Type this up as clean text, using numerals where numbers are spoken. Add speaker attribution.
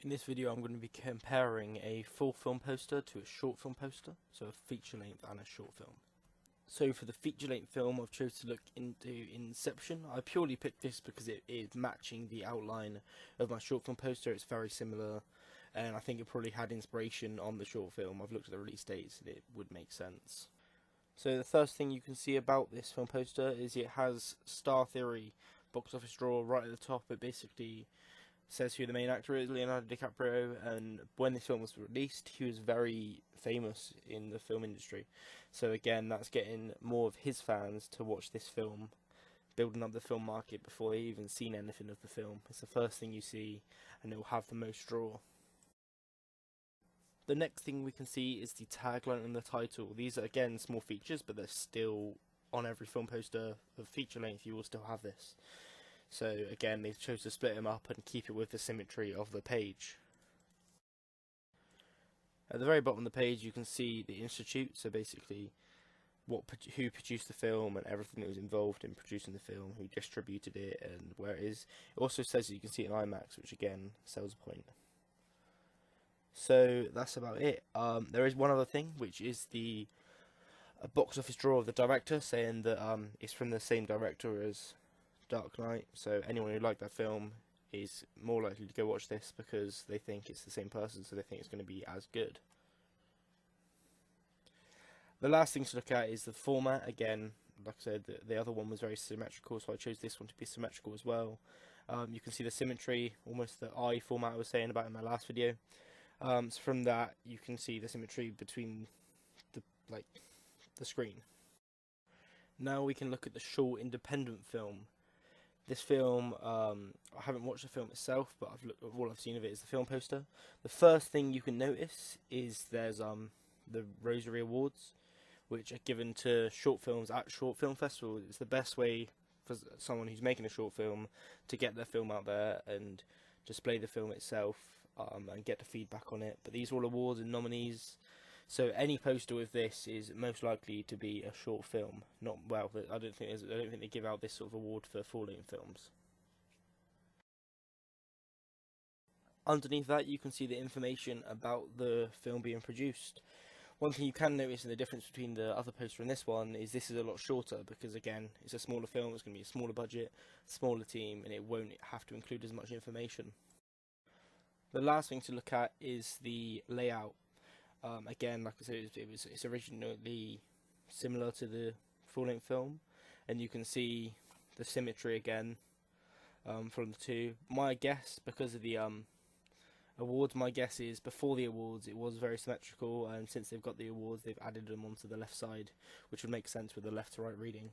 Speaker 1: In this video I'm going to be comparing a full film poster to a short film poster, so a feature length and a short film. So for the feature length film I've chosen to look into Inception. I purely picked this because it is matching the outline of my short film poster. It's very similar and I think it probably had inspiration on the short film. I've looked at the release dates and it would make sense. So the first thing you can see about this film poster is it has Star Theory box office draw right at the top. It basically says who the main actor is, Leonardo DiCaprio, and when this film was released, he was very famous in the film industry. So again, that's getting more of his fans to watch this film, building up the film market before they've even seen anything of the film. It's the first thing you see, and it will have the most draw. The next thing we can see is the tagline and the title. These are again small features, but they're still on every film poster of feature length. You will still have this. So again, they chose to split them up and keep it with the symmetry of the page. At the very bottom of the page you can see the institute, so basically who produced the film and everything that was involved in producing the film, who distributed it and where it is. It also says that you can see it in IMAX, which again sells a point. So that's about it. There is one other thing, which is a box office draw of the director, saying that it's from the same director as Dark Knight, so anyone who liked that film is more likely to go watch this because they think it's the same person, so they think it's going to be as good. The last thing to look at is the format. Again, like I said, the other one was very symmetrical, so I chose this one to be symmetrical as well. You can see the symmetry, almost the eye format I was saying about in my last video. So from that, you can see the symmetry between the screen. Now we can look at the short independent film. This film, I haven't watched the film itself, but all I've seen of it is the film poster. The first thing you can notice is there's the Rosary Awards, which are given to short films at Short Film Festival. It's the best way for someone who's making a short film to get their film out there and display the film itself and get the feedback on it. But these are all awards and nominees. So any poster with this is most likely to be a short film. I don't think they give out this sort of award for full-length films. Underneath that, you can see the information about the film being produced. One thing you can notice in the difference between the other poster and this is a lot shorter because again, it's a smaller film. It's going to be a smaller budget, smaller team, and it won't have to include as much information. The last thing to look at is the layout. Again, like I said, it's originally similar to the full-length film, and you can see the symmetry again from the two. My guess, because of the awards, my guess is before the awards it was very symmetrical, and since they've got the awards, they've added them onto the left side, which would make sense with the left to right reading.